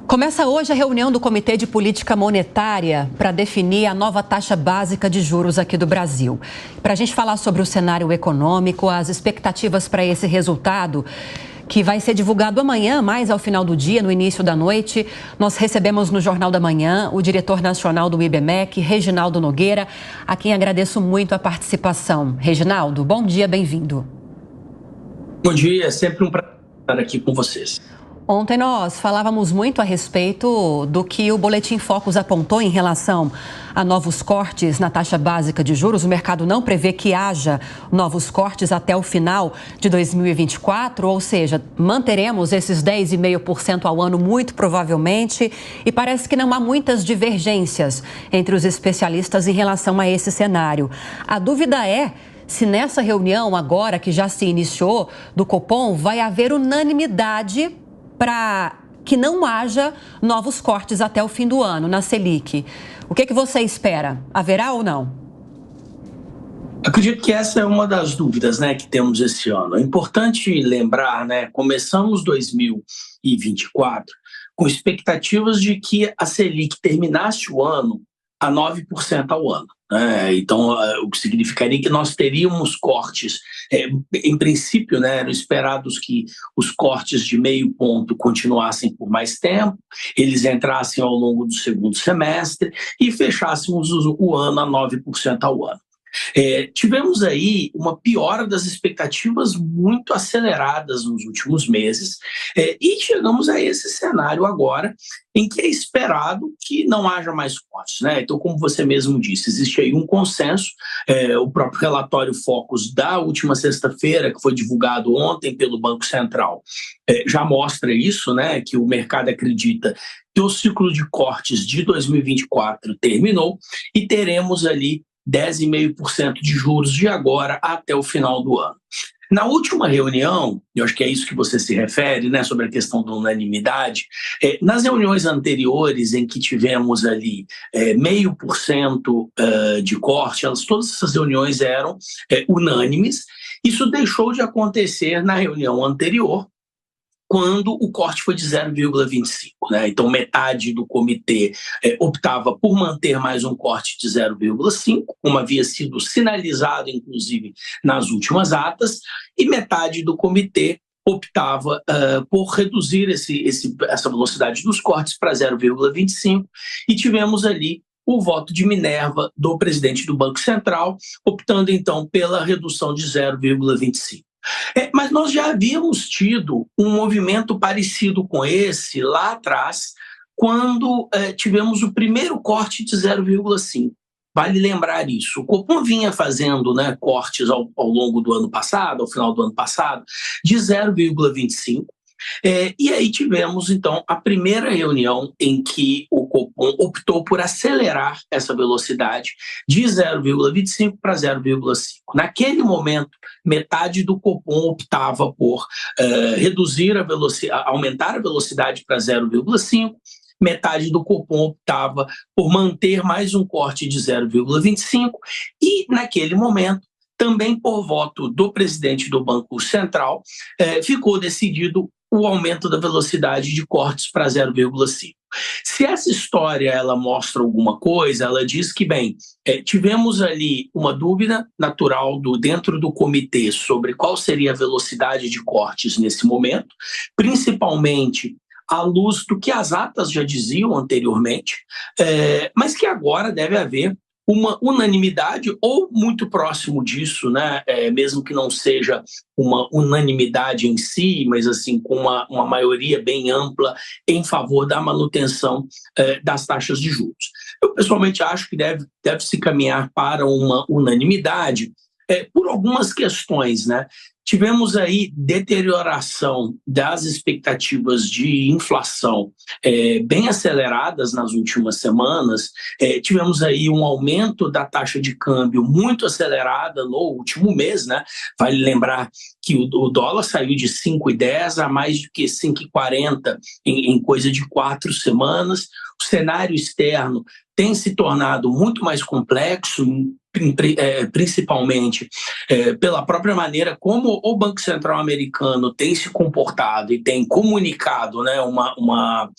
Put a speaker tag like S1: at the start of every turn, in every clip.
S1: Começa hoje a reunião do Comitê de Política Monetária para definir a nova taxa básica de juros aqui do Brasil. Para a gente falar sobre o cenário econômico, as expectativas para esse resultado, que vai ser divulgado amanhã, mais ao final do dia, no início da noite, nós recebemos no Jornal da Manhã o diretor nacional do IBMEC, Reginaldo Nogueira, a quem agradeço muito a participação. Reginaldo, bom dia, bem-vindo.
S2: Bom dia, é sempre um prazer estar aqui com vocês.
S1: Ontem nós falávamos muito a respeito do que o Boletim Focus apontou em relação a novos cortes na taxa básica de juros. O mercado não prevê que haja novos cortes até o final de 2024, ou seja, manteremos esses 10,5% ao ano muito provavelmente, e parece que não há muitas divergências entre os especialistas em relação a esse cenário. A dúvida é se nessa reunião agora, que já se iniciou, do Copom, vai haver unanimidade para que não haja novos cortes até o fim do ano na Selic. O que você espera? Haverá ou não?
S2: Acredito que essa é uma das dúvidas, né, que temos esse ano. É importante lembrar, né, começamos 2024 com expectativas de que a Selic terminasse o ano a 9% ao ano. Então, o que significaria que nós teríamos cortes, em princípio, né, eram esperados que os cortes de meio ponto continuassem por mais tempo, eles entrassem ao longo do segundo semestre e fechássemos o ano a 9% ao ano. Tivemos aí uma piora das expectativas muito aceleradas nos últimos meses e chegamos a esse cenário agora em que é esperado que não haja mais cortes, né? Então, como você mesmo disse, existe aí um consenso, o próprio relatório Focus da última sexta-feira, que foi divulgado ontem pelo Banco Central, já mostra isso, né? Que o mercado acredita que o ciclo de cortes de 2024 terminou e teremos ali 10,5% de juros de agora até o final do ano. Na última reunião, eu acho que é isso que você se refere, né, sobre a questão da unanimidade, nas reuniões anteriores em que tivemos ali 0,5% de corte, todas essas reuniões eram unânimes. Isso deixou de acontecer na reunião anterior, quando o corte foi de 0,25, né? Então, metade do comitê optava por manter mais um corte de 0,5, como havia sido sinalizado, inclusive, nas últimas atas, e metade do comitê optava por reduzir essa velocidade dos cortes para 0,25, e tivemos ali o voto de Minerva do presidente do Banco Central, optando, então, pela redução de 0,25. Mas nós já havíamos tido um movimento parecido com esse lá atrás, quando tivemos o primeiro corte de 0,5. Vale lembrar isso. O Copom vinha fazendo, né, cortes ao longo do ano passado, ao final do ano passado, de 0,25. E aí tivemos, então, a primeira reunião em que o Copom optou por acelerar essa velocidade de 0,25 para 0,5. Naquele momento, metade do Copom optava por aumentar a velocidade para 0,5, metade do Copom optava por manter mais um corte de 0,25 e, naquele momento, também por voto do presidente do Banco Central, ficou decidido o aumento da velocidade de cortes para 0,5. Se essa história ela mostra alguma coisa, ela diz que, bem, tivemos ali uma dúvida natural dentro do comitê sobre qual seria a velocidade de cortes nesse momento, principalmente à luz do que as atas já diziam anteriormente, mas que agora deve haver uma unanimidade ou muito próximo disso, né? Mesmo que não seja uma unanimidade em si, mas assim com uma maioria bem ampla em favor da manutenção das taxas de juros. Eu pessoalmente acho que deve se caminhar para uma unanimidade por algumas questões, né? Tivemos aí deterioração das expectativas de inflação bem aceleradas nas últimas semanas. Tivemos aí um aumento da taxa de câmbio muito acelerada no último mês, né? Vale lembrar que o dólar saiu de 5,10 a mais do que 5,40 em coisa de 4 semanas. O cenário externo tem se tornado muito mais complexo, principalmente pela própria maneira como o Banco Central americano tem se comportado e tem comunicado, né, uma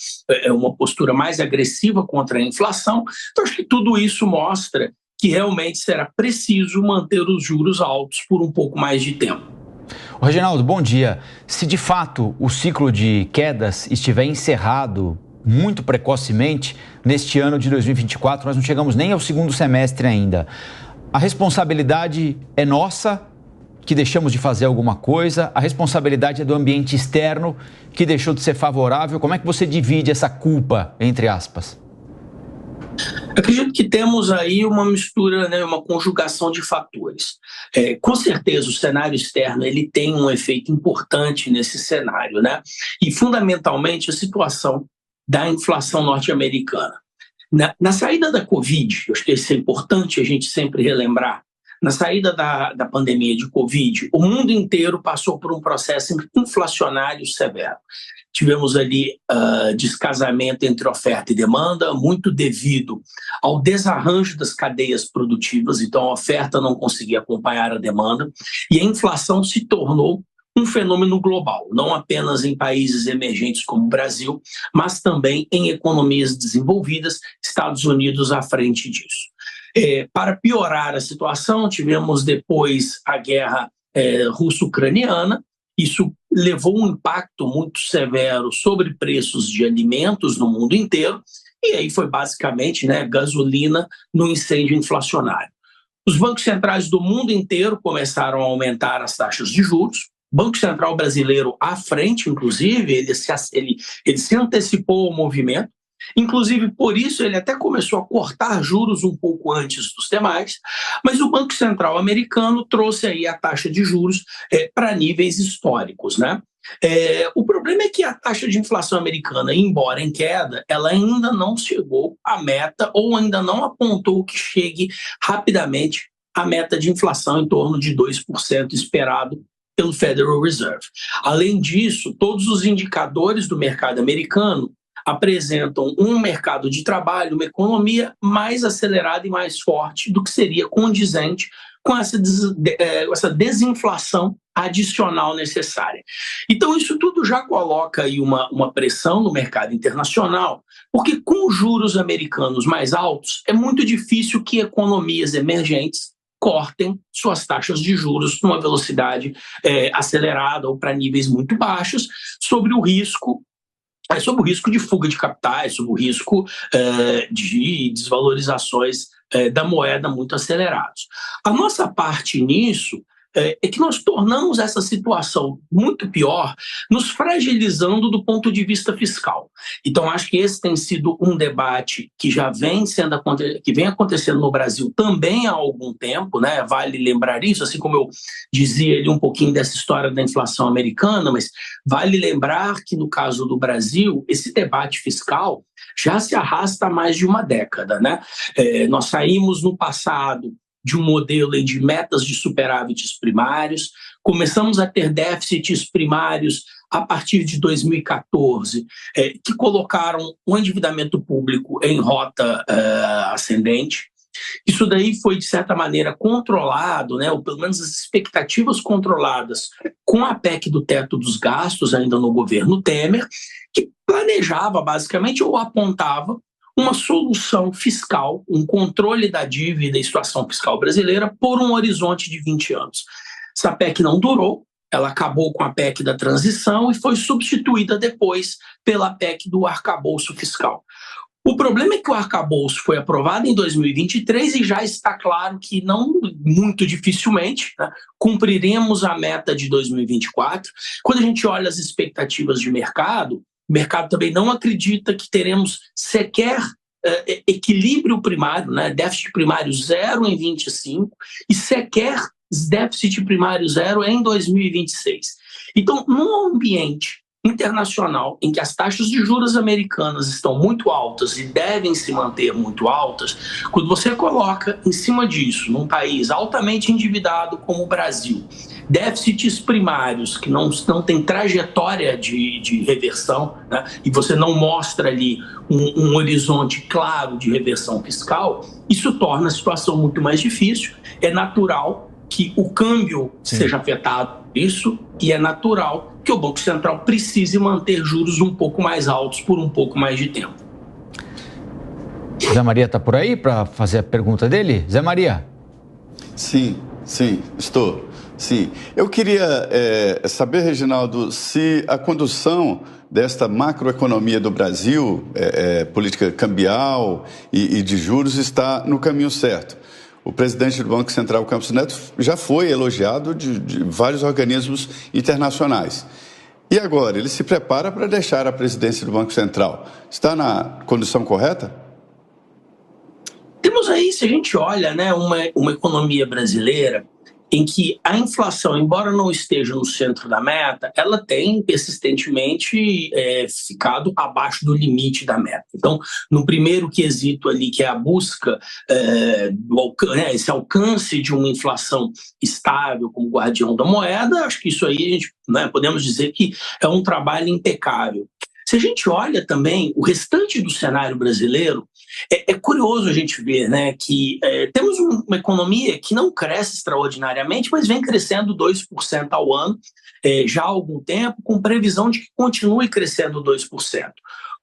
S2: postura mais agressiva contra a inflação. Então, acho que tudo isso mostra que realmente será preciso manter os juros altos por um pouco mais de tempo.
S3: Reginaldo, bom dia. Se de fato o ciclo de quedas estiver encerrado muito precocemente, neste ano de 2024, nós não chegamos nem ao segundo semestre ainda. A responsabilidade é nossa, que deixamos de fazer alguma coisa? A responsabilidade é do ambiente externo, que deixou de ser favorável? Como é que você divide essa culpa, entre aspas?
S2: Eu acredito que temos aí uma mistura, né, uma conjugação de fatores. Com certeza o cenário externo ele tem um efeito importante nesse cenário, né? E fundamentalmente a situação da inflação norte-americana. Na saída da Covid, eu acho que isso é importante a gente sempre relembrar, na saída da pandemia de Covid, o mundo inteiro passou por um processo inflacionário severo. Tivemos ali descasamento entre oferta e demanda, muito devido ao desarranjo das cadeias produtivas, então a oferta não conseguia acompanhar a demanda, e a inflação se tornou um fenômeno global, não apenas em países emergentes como o Brasil, mas também em economias desenvolvidas, Estados Unidos à frente disso. Para piorar a situação, tivemos depois a guerra russo-ucraniana. Isso levou um impacto muito severo sobre preços de alimentos no mundo inteiro, e aí foi basicamente, né, gasolina no incêndio inflacionário. Os bancos centrais do mundo inteiro começaram a aumentar as taxas de juros. O Banco Central brasileiro à frente, inclusive, ele se antecipou ao movimento. Inclusive, por isso, ele até começou a cortar juros um pouco antes dos demais, mas o Banco Central americano trouxe aí a taxa de juros para níveis históricos, né? O problema é que a taxa de inflação americana, embora em queda, ela ainda não chegou à meta ou ainda não apontou que chegue rapidamente à meta de inflação em torno de 2% esperado pelo Federal Reserve. Além disso, todos os indicadores do mercado americano apresentam um mercado de trabalho, uma economia mais acelerada e mais forte do que seria condizente com essa desinflação adicional necessária. Então, isso tudo já coloca aí uma pressão no mercado internacional, porque com os juros americanos mais altos, é muito difícil que economias emergentes cortem suas taxas de juros numa velocidade acelerada ou para níveis muito baixos, sob o risco de fuga de capitais, sob o risco de desvalorizações da moeda muito acelerados. A nossa parte nisso é que nós tornamos essa situação muito pior, nos fragilizando do ponto de vista fiscal. Então, acho que esse tem sido um debate que já vem acontecendo no Brasil também há algum tempo, né? Vale lembrar isso, assim como eu dizia ali um pouquinho dessa história da inflação americana, mas vale lembrar que no caso do Brasil, esse debate fiscal já se arrasta há mais de uma década, né? Nós saímos no passado de um modelo de metas de superávites primários, começamos a ter déficits primários a partir de 2014, que colocaram o endividamento público em rota ascendente. Isso daí foi, de certa maneira, controlado, né, ou pelo menos as expectativas controladas com a PEC do teto dos gastos, ainda no governo Temer, que planejava, basicamente, ou apontava uma solução fiscal, um controle da dívida e situação fiscal brasileira por um horizonte de 20 anos. Essa PEC não durou, ela acabou com a PEC da transição e foi substituída depois pela PEC do arcabouço fiscal. O problema é que o arcabouço foi aprovado em 2023 e já está claro que não muito dificilmente, né, cumpriremos a meta de 2024. Quando a gente olha as expectativas de mercado, o mercado também não acredita que teremos sequer equilíbrio primário, né? Déficit primário zero em 25 e sequer déficit primário zero em 2026. Então, num ambiente internacional em que as taxas de juros americanas estão muito altas e devem se manter muito altas, quando você coloca em cima disso, num país altamente endividado como o Brasil, déficits primários que não têm trajetória de reversão, né, e você não mostra ali um horizonte claro de reversão fiscal, isso torna a situação muito mais difícil. É natural que o câmbio seja afetado por isso e é natural que o Banco Central precise manter juros um pouco mais altos por um pouco mais de tempo.
S3: Zé Maria está por aí para fazer a pergunta dele? Zé Maria.
S4: Sim, estou. Sim. Eu queria saber, Reginaldo, se a condução desta macroeconomia do Brasil, política cambial e de juros, está no caminho certo. O presidente do Banco Central, Campos Neto, já foi elogiado de vários organismos internacionais. E agora, ele se prepara para deixar a presidência do Banco Central. Está na condição correta?
S2: Temos aí, se a gente olha, né, uma economia brasileira em que a inflação, embora não esteja no centro da meta, ela tem persistentemente ficado abaixo do limite da meta. Então, no primeiro quesito ali, que é a busca, esse alcance de uma inflação estável como guardião da moeda, acho que isso aí a gente, né, podemos dizer que é um trabalho impecável. Se a gente olha também o restante do cenário brasileiro, é curioso a gente ver, né, que temos uma economia que não cresce extraordinariamente, mas vem crescendo 2% ao ano já há algum tempo, com previsão de que continue crescendo 2%.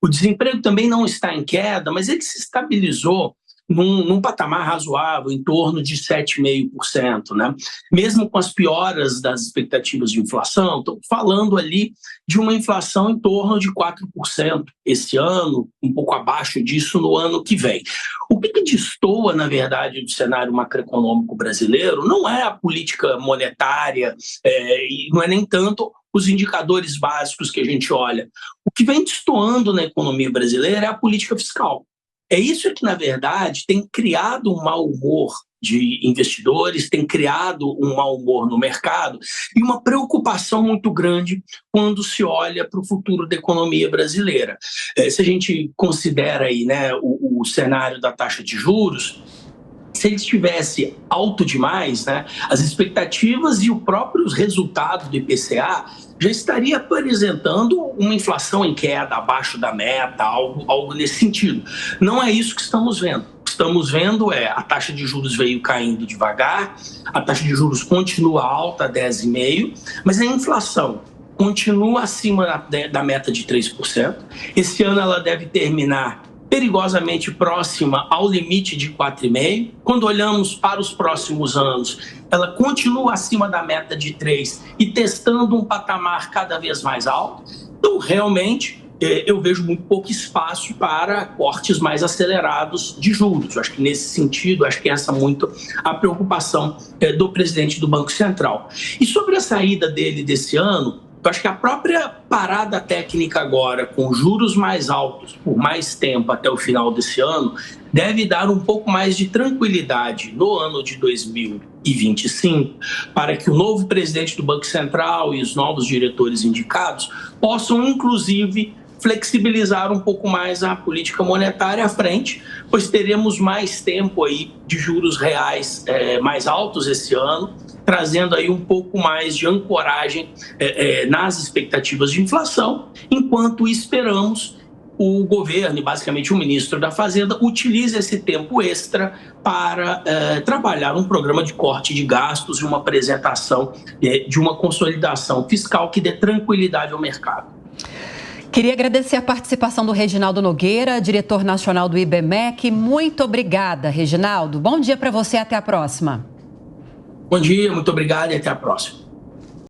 S2: O desemprego também não está em queda, mas ele se estabilizou num patamar razoável, em torno de 7,5%, né? Mesmo com as pioras das expectativas de inflação, estamos falando ali de uma inflação em torno de 4% esse ano, um pouco abaixo disso no ano que vem. O que destoa, na verdade, do cenário macroeconômico brasileiro não é a política monetária e não é nem tanto os indicadores básicos que a gente olha. O que vem destoando na economia brasileira é a política fiscal. É isso que, na verdade, tem criado um mau humor de investidores, tem criado um mau humor no mercado e uma preocupação muito grande quando se olha para o futuro da economia brasileira. Se a gente considera aí, né, o cenário da taxa de juros, se ele estivesse alto demais, né, as expectativas e os próprios resultados do IPCA já estaria apresentando uma inflação em queda, abaixo da meta, algo nesse sentido. Não é isso que estamos vendo. O que estamos vendo a taxa de juros veio caindo devagar, a taxa de juros continua alta, 10,5%, mas a inflação continua acima da meta de 3%. Esse ano ela deve terminar perigosamente próxima ao limite de 4,5%. Quando olhamos para os próximos anos, ela continua acima da meta de 3% e testando um patamar cada vez mais alto. Então, realmente, eu vejo muito pouco espaço para cortes mais acelerados de juros. Eu acho que, nesse sentido, acho que essa é muito a preocupação do presidente do Banco Central. E sobre a saída dele desse ano, eu acho que a própria parada técnica agora, com juros mais altos por mais tempo até o final desse ano, deve dar um pouco mais de tranquilidade no ano de 2025 para que o novo presidente do Banco Central e os novos diretores indicados possam, inclusive, flexibilizar um pouco mais a política monetária à frente, pois teremos mais tempo aí de juros reais mais altos esse ano, trazendo aí um pouco mais de ancoragem nas expectativas de inflação, enquanto esperamos o governo, e basicamente o ministro da Fazenda, utilize esse tempo extra para trabalhar um programa de corte de gastos e uma apresentação de uma consolidação fiscal que dê tranquilidade ao mercado.
S1: Queria agradecer a participação do Reginaldo Nogueira, diretor nacional do IBMEC. Muito obrigada, Reginaldo. Bom dia para você, até a próxima.
S2: Bom dia, muito obrigado e até a próxima.